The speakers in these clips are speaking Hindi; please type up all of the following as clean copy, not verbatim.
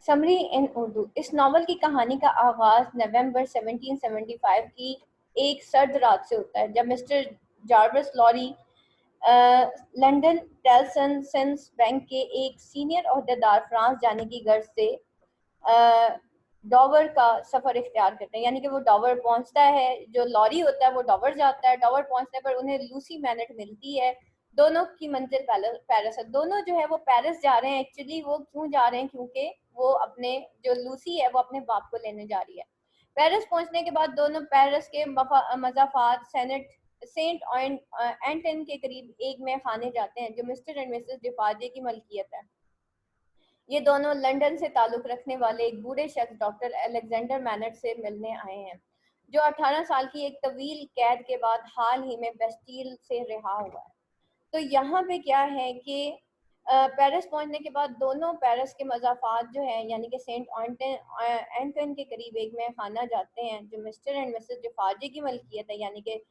समरी इन उर्दू। इस नावल की कहानी का आगाज नवंबर 1775 की एक सर्द रात से होता है, जब Mr Jarvis Lorry London Tellson सेंस बैंक के एक सीनियर ओहदेदार फ्रांस जाने की गर्ज से डॉवर का सफर इख्तियार करते हैं। यानी कि वो डॉवर पहुंचता है, जो लॉरी होता है वो डॉवर जाता है। डॉवर पहुंचने पर उन्हें लूसी मैनेट मिलती है। दोनों की मंजिल पेरिस है। दोनों जो है वो पेरिस जा रहे हैं। एक्चुअली वो क्यों जा रहे हैं, क्योंकि वो अपने जो लूसी है वो अपने बाप को लेने जा रही है। पेरिस पहुंचने के बाद दोनों पेरिस के मजाफात सेंट एंटन के करीब एक में खाने जाते हैं, जो मिस्टर एंड मिसेस डिफाजे की मलकियत है। ये दोनों लंदन से ताल्लुक रखने वाले एक बूढ़े शख्स डॉक्टर अलेक्जेंडर मैनेट से मिलने आए हैं, जो 18 साल की एक तवील कैद के बाद हाल ही में बेस्टील से रिहा हुआ है। तो यहाँ पे क्या है कि पेरिस पहुंचने के बाद दोनों पेरिस के मज़ाफ़ात जो हैं, यानी कि सेंट एंटन के करीब एक में खाना जाते हैं, जो मिस्टर एंड मिसेस डिफाजे की मलकियत है। यानी कि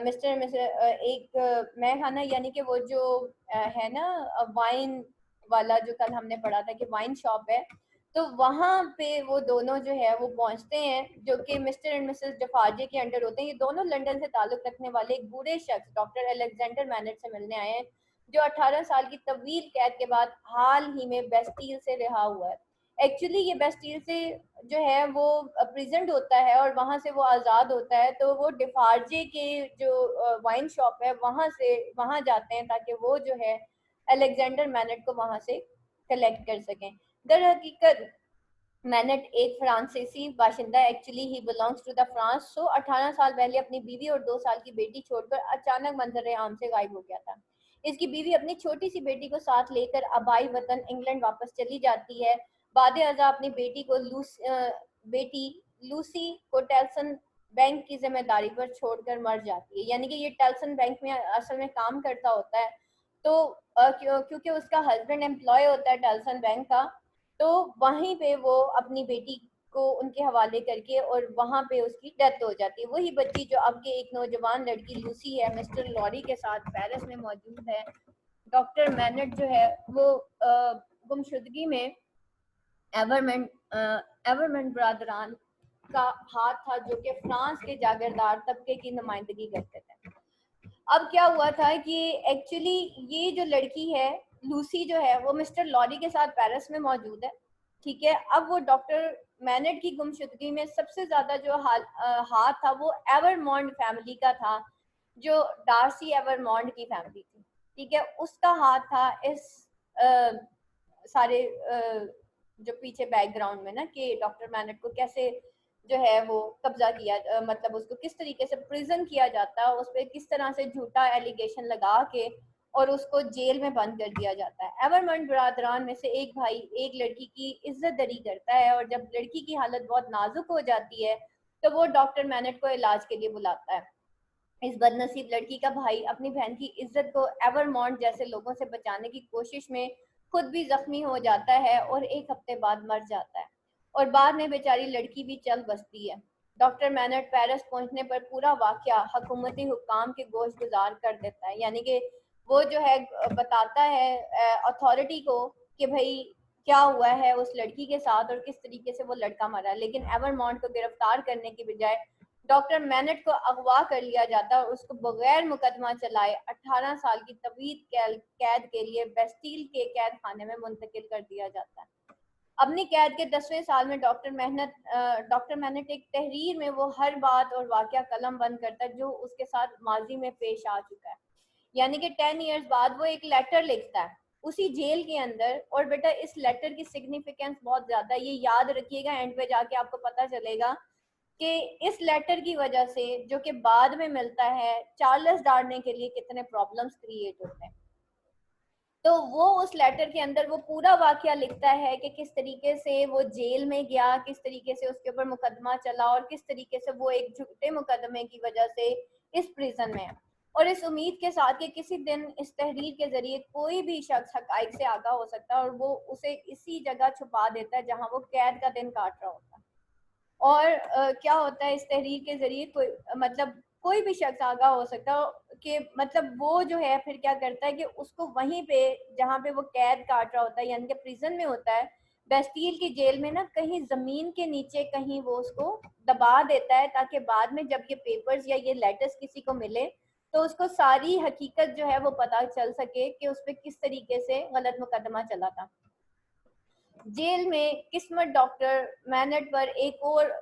मिस्टर एंड मिसेस एक मैं खाना, यानी कि वो जो है ना वाइन वाला, जो कल हमने पढ़ा था कि वाइन शॉप है, तो वहाँ पे वो दोनों जो है वो पहुंचते हैं, जो कि मिस्टर एंड मिसेस डिफाजे के अंडर होते हैं। ये दोनों लंदन से ताल्लुक रखने वाले एक बूढ़े शख्स डॉक्टर अलेक्जेंडर मैनेट से मिलने आए हैं, जो 18 साल की तवील कैद के बाद हाल ही में बेस्टील से रिहा हुआ है। एक्चुअली ये बेस्टील से जो है वो प्रेजेंट होता है और वहाँ से वो आज़ाद होता है। तो वो डिफार्जे के जो वाइन शॉप है वहाँ जाते हैं, ताकि वो जो है अलेक्जेंडर मैनेट को वहाँ से कलेक्ट कर सकें। दर हकीकत मैनेट एक फ्रांसीसी बाशिंदा, actually he belongs to the France. 18 साल पहले अपनी बीवी और 2 साल की बेटी छोड़कर अचानक मंजर आम से गायब हो गया था। इसकी बीवी अपनी छोटी सी बेटी को साथ लेकर आबाई वतन इंग्लैंड वापस चली जाती है। बाद अज़ा अपनी बेटी लूसी को टेल्सन बैंक की जिम्मेदारी पर छोड़कर मर जाती है। यानी कि ये टेल्सन बैंक में असल में काम करता होता है। तो क्योंकि उसका हस्बैंड एम्प्लॉय होता है टेल्सन बैंक का, तो वहीं पे वो अपनी बेटी को उनके हवाले करके और वहाँ पे उसकी डेथ हो जाती है। वही बच्ची जो अब के एक नौजवान लड़की लूसी है, मिस्टर लॉरी के साथ पेरिस में मौजूद है। डॉक्टर मैनेट जो है वो गुमशुदगी में एवरमेंट बरदरान का हाथ था, जो कि फ्रांस के जागीरदार तबके की नुमाइंदगी करते थे। अब क्या हुआ था कि एक्चुअली ये जो लड़की है लूसी जो है वो मिस्टर लॉरी के साथ पेरिस में मौजूद है। ठीक है, अब वो डॉक्टर मैनेट की गुमशुदगी में सबसे ज्यादा जो हाथ था वो एवरमॉन्ड फैमिली का था, जो डार्सी एवरमॉन्ड की फैमिली थी। ठीक है, उसका हाथ था इस आ, सारे जो पीछे बैकग्राउंड में ना, कि डॉक्टर मैनेट को कैसे जो है वो कब्जा किया, मतलब उसको किस तरीके से प्रिजन किया जाता है, उस पर किस तरह से झूठा एलिगेशन लगा के और उसको जेल में बंद कर दिया जाता है। एवरमंड बरादरान में से एक भाई एक लड़की की इज्जत दरी करता है, और जब लड़की की हालत बहुत नाजुक हो जाती है तो वो डॉक्टर मैनेट को इलाज के लिए बुलाता है। इस बदनसीब लड़की का भाई अपनी बहन की इज्जत को एवरमॉन्ट जैसे लोगों से बचाने की कोशिश में खुद भी जख्मी हो जाता है और एक हफ्ते बाद मर जाता है, और बाद में बेचारी लड़की भी चल बसती है। डॉक्टर मैनट पेरिस पहुंचने पर पूरा वाकया हुकूमती हुक्काम के गोश गुजार कर देता है। यानी कि वो जो है बताता है अथॉरिटी को कि भाई क्या हुआ है उस लड़की के साथ और किस तरीके से वो लड़का मरा। लेकिन एवरमॉन्ट को गिरफ्तार करने की बजाय डॉक्टर मैनेट को अगवा कर लिया जाता और उसको बगैर मुकदमा चलाए 18 साल की तवील कैद के लिए बेस्टील के कैद खाने में मुंतकिल कर दिया जाता है। अपनी कैद के 10वें साल में डॉक्टर मैनेट एक तहरीर में वो हर बात और वाकया कलम बंद करता है जो उसके साथ माजी में पेश आ चुका है। यानी कि 10 ईयर्स बाद वो एक लेटर लिखता है उसी जेल के अंदर। और बेटा इस लेटर की सिग्निफिकेंस बहुत ज्यादा है, ये याद रखिएगा, एंड पे जाके आपको पता चलेगा कि इस लेटर की वजह से, जो कि बाद में मिलता है, चार्ल्स डार्ने के लिए कितने प्रॉब्लम्स क्रिएट होते हैं। तो वो उस लेटर के अंदर वो पूरा वाकया लिखता है कि किस तरीके से वो जेल में गया, किस तरीके से उसके ऊपर मुकदमा चला और किस तरीके से वो एक झूठे मुकदमे की वजह से इस प्रिजन में है। और इस उम्मीद के साथ कि किसी दिन इस तहरीर के जरिए कोई भी शख्स हकाइक से आगाह हो सकता है, और वो उसे इसी जगह छुपा देता है जहां वो कैद का दिन काट रहा होता है। और क्या होता है इस तहरीर के जरिए कोई भी शख्स आगाह हो सकता है कि मतलब वो जो है फिर क्या करता है कि उसको वहीं पे जहाँ पे वो कैद काट रहा होता है, यानी कि प्रिजन में होता है, बेस्टील की जेल में ना कहीं जमीन के नीचे कहीं वो उसको दबा देता है, ताकि बाद में जब ये पेपर्स या ये लेटर्स किसी को मिले तो उसको सारी हकीकत जो है वो पता चल सके कि उस पर किस तरीके से गलत मुकदमा चला था। जेल में किस्मत डॉक्टर मैनेट पर एक और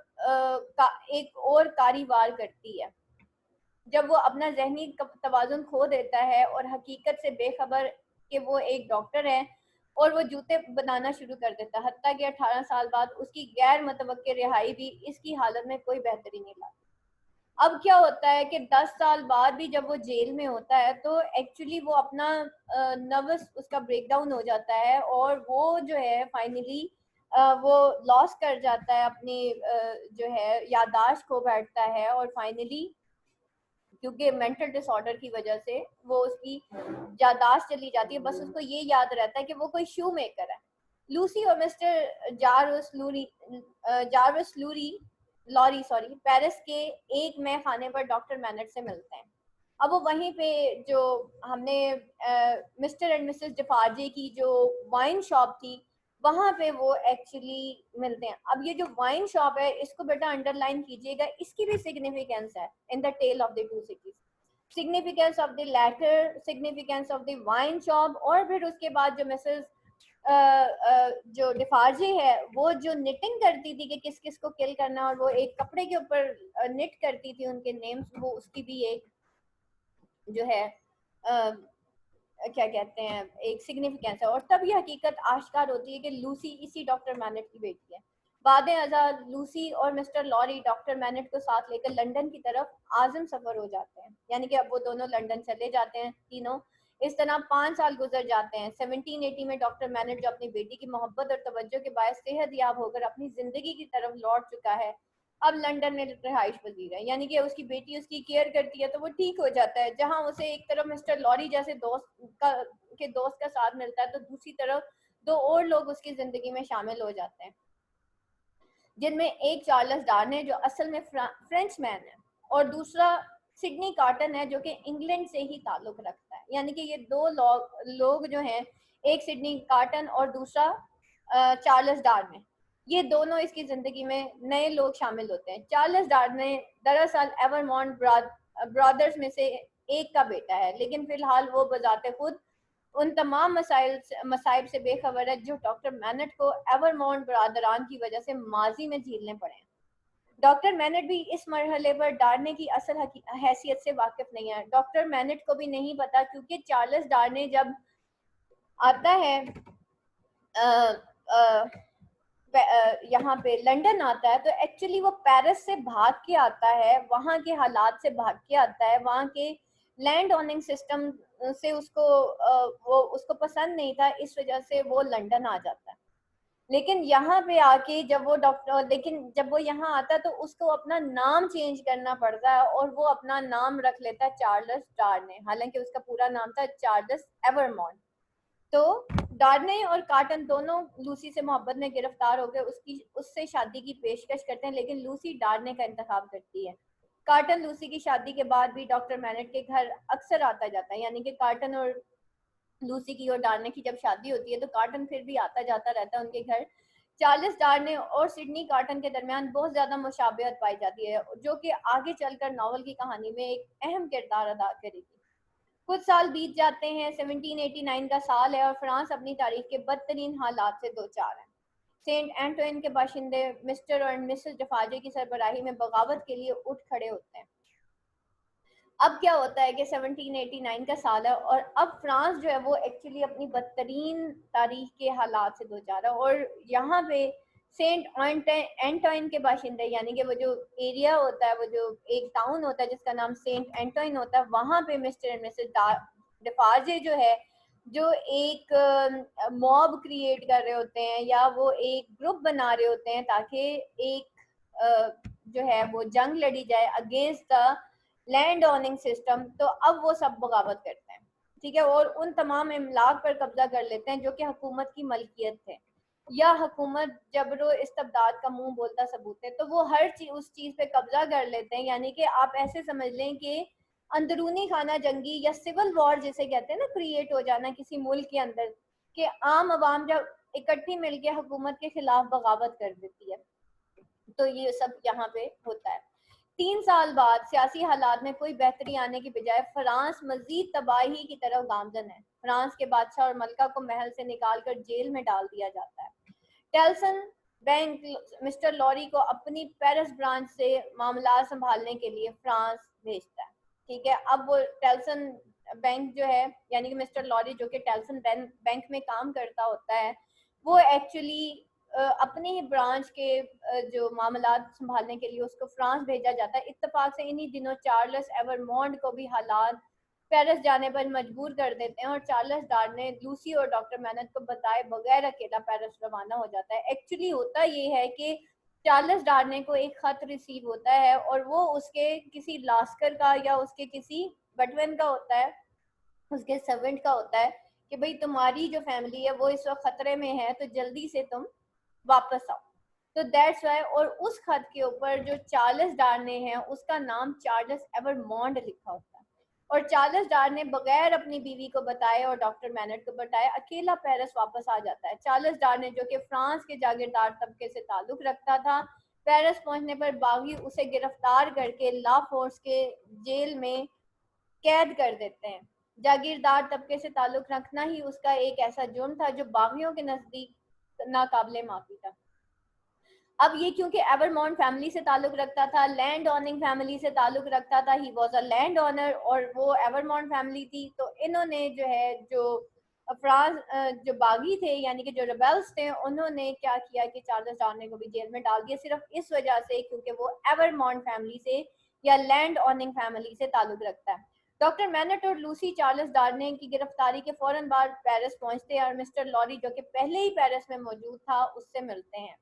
कारी वार करती है जब वो अपना जहनी तवाजुन खो देता है और हकीकत से बेखबर कि वो एक डॉक्टर है, और वो जूते बनाना शुरू कर देता है। हत्ता कि 18 साल बाद उसकी गैर मुतवक्किर रिहाई भी इसकी हालत में कोई बेहतरी नहीं लाती। अब क्या होता है कि 10 साल बाद भी जब वो जेल में होता है तो एक्चुअली वो अपना नर्वस उसका ब्रेकडाउन हो जाता है और वो जो है फाइनली वो लॉस कर जाता है अपनी जो है याददाश्त खो बैठता है, और फाइनली क्योंकि मेंटल डिसऑर्डर की वजह से वो उसकी याददाश्त चली जाती है, बस उसको ये याद रहता है कि वो कोई शू मेकर है। लूसी और मिस्टर जारवस लॉरी पेरिस के एक मैं खाने पर डॉक्टर मैनेट से मिलते हैं। अब वो वहीं पे जो हमने मिस्टर एंड मिसेस डिफार्जे की जो वाइन शॉप थी वहां पे वो एक्चुअली मिलते हैं। अब ये जो वाइन शॉप है इसको बेटा अंडरलाइन कीजिएगा, इसकी भी सिग्निफिकेंस है in the tale of the two cities. Significance of the letter, significance of the wine shop, और फिर उसके बाद जो मिसेस जो डिफार्जे है वो जो निटिंग करती थी कि किस किस को किल करना, और वो एक कपड़े के ऊपर निट करती थी उनके नेम्स, वो उसकी भी एक जो है क्या कहते हैं एक सिग्निफिकेंस है। और तब ये हकीकत आश्कार होती है कि लूसी इसी डॉक्टर मैनेट की बेटी है। बाद आजाद लूसी और मिस्टर लॉरी डॉक्टर मैनेट को साथ लेकर लंदन की तरफ आजम सफर हो जाते हैं, यानी कि अब वो दोनों लंदन चले जाते हैं तीनों। इस तरह 5 साल गुजर जाते हैं। 1780 में डॉक्टर मैनेट जो अपनी बेटी की मोहब्बत और तवज्जो के बायस सेहत याब होकर अपनी जिंदगी की तरफ लौट चुका है, अब लंदन में रिहाइश पजीर है, यानी कि उसकी बेटी उसकी केयर करती है तो वो ठीक हो जाता है। जहां उसे एक तरफ मिस्टर लॉरी जैसे दोस्त का साथ मिलता है तो दूसरी तरफ 2 और लोग उसकी जिंदगी में शामिल हो जाते हैं, जिनमें एक चार्ल्स डार्ने जो असल में फ्रेंच मैन है, और दूसरा सिडनी कार्टन है जो कि इंग्लैंड से ही ताल्लुक रखता है। यानी कि ये 2 लोग जो हैं, एक सिडनी कार्टन और दूसरा चार्ल्स डार्ने, ये दोनों इसकी जिंदगी में नए लोग शामिल होते हैं। चार्ल्स डार्ने दरअसल एवरमॉन्ट ब्रदर्स में से एक का बेटा है, लेकिन फिलहाल वो बजाते खुद उन तमाम मसाइब से बेखबर है जो डॉक्टर मैनेट को एवरमॉन्ट बरादरान की वजह से माजी में झेलने पड़े हैं। डॉक्टर मैनेट भी इस मरहले पर डार्ने की असल हैसियत से वाकिफ नहीं है। डॉक्टर मैनेट को भी नहीं पता, क्योंकि चार्ल्स डार्ने जब आता है यहाँ पे लंदन आता है तो एक्चुअली वो पेरिस से भाग के आता है, वहाँ के हालात से भाग के आता है, वहाँ के लैंड ओनिंग सिस्टम से वो उसको पसंद नहीं था, इस वजह से वो लंदन आ जाता है। लेकिन यहाँ पे आके जब वो यहाँ आता है तो उसको अपना नाम चेंज करना पड़ता है और वो अपना नाम रख लेता है चार्ल्स डार्ने, हालांकि उसका पूरा नाम था चार्ल्स एवरमॉन्ट। तो डार्ने और कार्टन दोनों लूसी से मोहब्बत में गिरफ्तार होकर उससे शादी की पेशकश करते हैं, लेकिन लूसी डार्ने का इंतखाब करती है। कार्टन लूसी की शादी के बाद भी डॉक्टर मैनेट के घर अक्सर आता जाता है, यानी कि कार्टन और लूसी की और डार्ने की जब शादी होती है तो कार्टन फिर भी आता जाता रहता है उनके घर। चार्ल्स डार्ने और सिडनी कार्टन के दरमियान बहुत ज्यादा मुशाबहत पाई जाती है, जो कि आगे चलकर नावल की कहानी में एक अहम किरदार अदा करेगी। कुछ साल बीत जाते हैं। 1789 का साल है और फ्रांस अपनी तारीख के बदतरीन हालात से दो चार है। सेंट एंटोइन के बाशिंदे मिस्टर और मिसेस डिफाजे की सरबराही में बगावत के लिए उठ खड़े होते हैं। अब क्या होता है कि 1789 का साल है और अब फ्रांस जो है वो एक्चुअली अपनी बदतरीन तारीख के हालात से दो चार है, और यहाँ पे सेंट एंटोइन के बाशिंदे, यानी कि वो जो एरिया होता है, वो जो एक टाउन होता है जिसका नाम सेंट एंटोइन होता है, वहाँ पे मिस्टर एंड मिसेस डिफाजे जो है जो एक मॉब क्रिएट कर रहे होते हैं या वो एक ग्रुप बना रहे होते हैं ताकि एक जो है वो जंग लड़ी जाए against the land owning system. तो अब वो सब बगावत करते हैं, ठीक है, और उन तमाम इमलाक पर कब्जा कर लेते हैं जो कि हुकूमत की मलकियत थे या हुकूमत जबरो इस्तबदाद का मुंह बोलता सबूत है, तो वो हर चीज उस चीज पे कब्जा कर लेते हैं। यानी कि आप ऐसे समझ लें कि अंदरूनी खाना जंगी या सिविल वॉर जिसे कहते हैं ना, क्रिएट हो जाना किसी मुल्क के अंदर, कि आम आवाम जब इकट्ठी मिलकर हुकूमत के खिलाफ बगावत कर देती है। तो ये सब यहाँ पे होता है। 3 साल बाद सियासी हालात में कोई बेहतरी आने की बजाय फ्रांस मजीद तबाही की तरफ गामजन है। फ्रांस के बादशाह और मलका को महल से निकालकर जेल में डाल दिया जाता है। टेल्सन बैंक मिस्टर लॉरी को अपनी पेरिस ब्रांच से मामला संभालने के लिए फ्रांस भेजता है। ठीक है, अब वो टेल्सन बैंक जो है, यानी कि मिस्टर लॉरी जो कि टेल्सन बैंक में काम करता होता है, वो एक्चुअली अपने ही ब्रांच के जो मामला संभालने के लिए उसको फ्रांस भेजा जाता है। इत्तेफाक से इन्हीं दिनों चार्ल्स एवरमॉन्ट को भी हालात पेरिस जाने पर मजबूर कर देते हैं और चार्ल्स डार्ने लूसी और डॉक्टर मेनेट को बताए बगैर अकेला पेरिस रवाना हो जाता है। एक्चुअली होता ये है कि चार्ल्स डार्ने को एक खत रिसीव होता है और वो उसके किसी लास्कर का या उसके किसी बटवन का होता है, उसके सर्वेंट का होता है कि भाई तुम्हारी जो फैमिली है वो इस वक्त खतरे में है, तो जल्दी से तुम वापस आओ। तो दैट्स वाई, और उस खत के ऊपर जो चार्ल्स डार्ने हैं उसका नाम चार्ल्स एवरमॉन्ड लिखा होता है। और चार्ल्स डार्ने बगैर अपनी बीवी को बताए और डॉक्टर मैनेट को बताए अकेला पेरिस वापस आ जाता है। चार्ल्स डार्ने जो कि फ्रांस के जागीरदार तबके से ताल्लुक रखता था, पेरिस पहुंचने पर बागी उसे गिरफ्तार करके ला फोर्स के जेल में कैद कर देते हैं। जागीरदार तबके से ताल्लुक रखना ही उसका एक ऐसा जुर्म था जो बागियों के नजदीक नाकाबिले माफी था। अब ये क्योंकि एवरमॉन्ट फैमिली से ताल्लुक रखता था, लैंड ऑनिंग फैमिली से ताल्लुक रखता था, he was a land owner और वो एवरमॉन्ट फैमिली थी, तो इन्होंने जो है जो फ्रांस जो बागी थे यानी कि जो रिबेल्स थे, उन्होंने क्या किया कि चार्ल्स डार्ने को भी जेल में डाल दिया, सिर्फ इस वजह से क्योंकि वो एवरमॉन्ट फैमिली से या लैंड ऑनिंग फैमिली से ताल्लुक रखता है। डॉक्टर मैनेट और लूसी चार्ल्स डार्ने की गिरफ्तारी के फौरन बाद पेरिस पहुंचते हैं और मिस्टर लॉरी जो कि पहले ही पेरिस में मौजूद था उससे मिलते हैं।